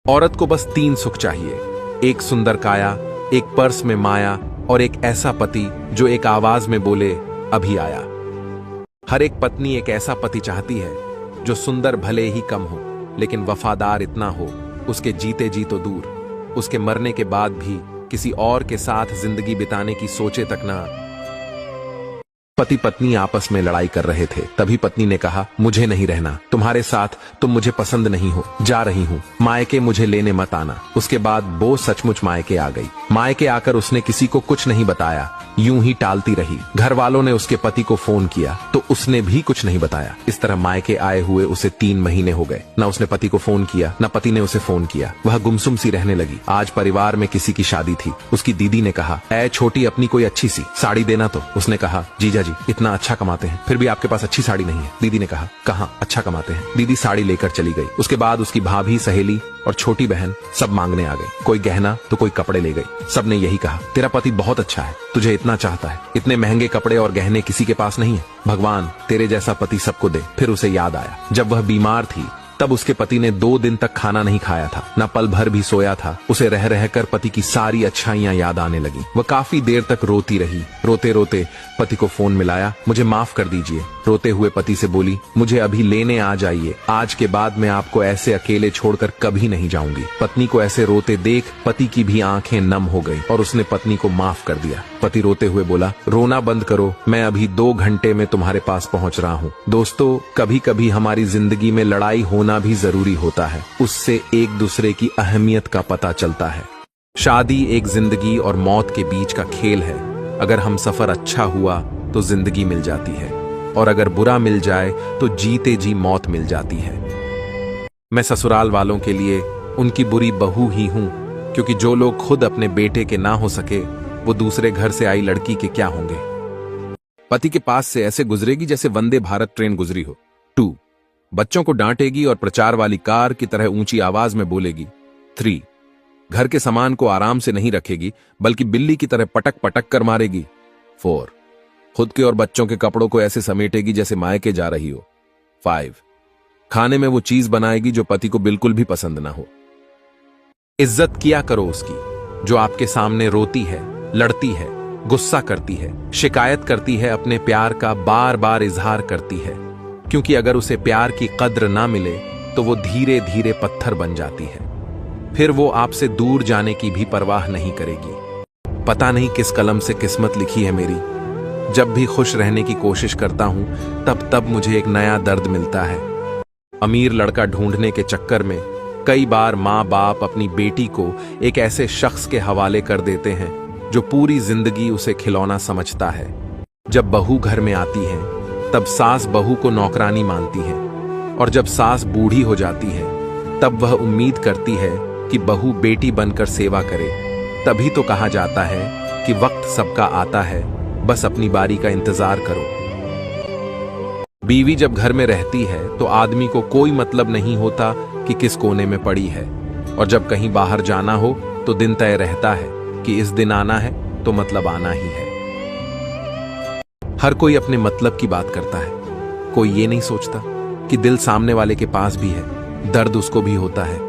औरत को बस 3 सुख चाहिए, एक सुंदर काया, एक पर्स में माया और एक ऐसा पति जो एक आवाज में बोले अभी आया। हर एक पत्नी एक ऐसा पति चाहती है जो सुंदर भले ही कम हो लेकिन वफादार इतना हो, उसके जीते जी तो दूर, उसके मरने के बाद भी किसी और के साथ जिंदगी बिताने की सोचे तक ना। पति पत्नी आपस में लड़ाई कर रहे थे, तभी पत्नी ने कहा मुझे नहीं रहना तुम्हारे साथ, तुम मुझे पसंद नहीं हो, जा रही हूँ मायके, मुझे लेने मत आना। उसके बाद वो सचमुच मायके आ गई। मायके आकर उसने किसी को कुछ नहीं बताया, यूं ही टालती रही। घर वालों ने उसके पति को फोन किया तो उसने भी कुछ नहीं बताया। इस तरह मायके आए हुए उसे 3 महीने हो गए। न उसने पति को फोन किया, न पति ने उसे फोन किया। वह गुमसुम सी रहने लगी। आज परिवार में किसी की शादी थी। उसकी दीदी ने कहा ऐ छोटी, अपनी कोई अच्छी सी साड़ी देना। तो उसने कहा जीजा जी इतना अच्छा कमाते हैं, फिर भी आपके पास अच्छी साड़ी नहीं है। दीदी ने कहा कहाँ अच्छा कमाते हैं। दीदी साड़ी लेकर चली गई। उसके बाद उसकी भाभी, सहेली और छोटी बहन सब मांगने आ गई। कोई गहना तो कोई कपड़े ले गई। सबने यही कहा तेरा पति बहुत अच्छा है, तुझे इतना चाहता है, इतने महंगे कपड़े और गहने किसी के पास नहीं है। भगवान तेरे जैसा पति सबको दे। फिर उसे याद आया जब वह बीमार थी तब उसके पति ने 2 दिन तक खाना नहीं खाया था, न पल भर भी सोया था। उसे रह रहकर पति की सारी अच्छाइयां याद आने लगी। वह काफी देर तक रोती रही। रोते रोते पति को फोन मिलाया, मुझे माफ कर दीजिए। रोते हुए पति से बोली मुझे अभी लेने आ जाइए, आज के बाद मैं आपको ऐसे अकेले छोड़कर कभी नहीं जाऊंगी। पत्नी को ऐसे रोते देख पति की भी आंखें नम हो गई और उसने पत्नी को माफ कर दिया। पति रोते हुए बोला रोना बंद करो, मैं अभी 2 घंटे में तुम्हारे पास पहुंच रहा हूँ। दोस्तों, कभी कभी हमारी जिंदगी में लड़ाई होना भी जरूरी होता है, उससे एक दूसरे की अहमियत का पता चलता है। शादी एक जिंदगी और मौत के बीच का खेल है। अगर हम सफर अच्छा हुआ तो जिंदगी मिल जाती है और अगर बुरा मिल जाए तो जीते जी मौत मिल जाती है। मैं ससुराल वालों के लिए उनकी बुरी बहू ही हूं, क्योंकि जो लोग खुद अपने बेटे के ना हो सके वो दूसरे घर से आई लड़की के क्या होंगे। पति के पास से ऐसे गुजरेगी जैसे वंदे भारत ट्रेन गुजरी हो। 2 बच्चों को डांटेगी और प्रचार वाली कार की तरह ऊंची आवाज में बोलेगी। 3 घर के सामान को आराम से नहीं रखेगी बल्कि बिल्ली की तरह पटक पटक कर मारेगी। 4 खुद के और बच्चों के कपड़ों को ऐसे समेटेगी जैसे मायके जा रही हो। 5 खाने में वो चीज बनाएगी जो पति को बिल्कुल भी पसंद ना हो। इज्जत किया करो उसकी जो आपके सामने रोती है, लड़ती है, गुस्सा करती है, शिकायत करती है, अपने प्यार का बार बार इजहार करती है, क्योंकि अगर उसे प्यार की कद्र ना मिले तो वो धीरे धीरे पत्थर बन जाती है। फिर वो आपसे दूर जाने की भी परवाह नहीं करेगी। पता नहीं किस कलम से किस्मत लिखी है मेरी। जब भी खुश रहने की कोशिश करता हूं तब मुझे एक नया दर्द मिलता है। अमीर लड़का ढूंढने के चक्कर में कई बार माँ बाप अपनी बेटी को एक ऐसे शख्स के हवाले कर देते हैं जो पूरी जिंदगी उसे खिलौना समझता है। जब बहू घर में आती है तब सास बहू को नौकरानी मानती है और जब सास बूढ़ी हो जाती है तब वह उम्मीद करती है कि बहू बेटी बनकर सेवा करे। तभी तो कहा जाता है कि वक्त सबका आता है, बस अपनी बारी का इंतजार करो। बीवी जब घर में रहती है तो आदमी को कोई मतलब नहीं होता कि किस कोने में पड़ी है, और जब कहीं बाहर जाना हो तो दिन तय रहता है कि इस दिन आना है तो मतलब आना ही है। हर कोई अपने मतलब की बात करता है, कोई ये नहीं सोचता कि दिल सामने वाले के पास भी है, दर्द उसको भी होता है।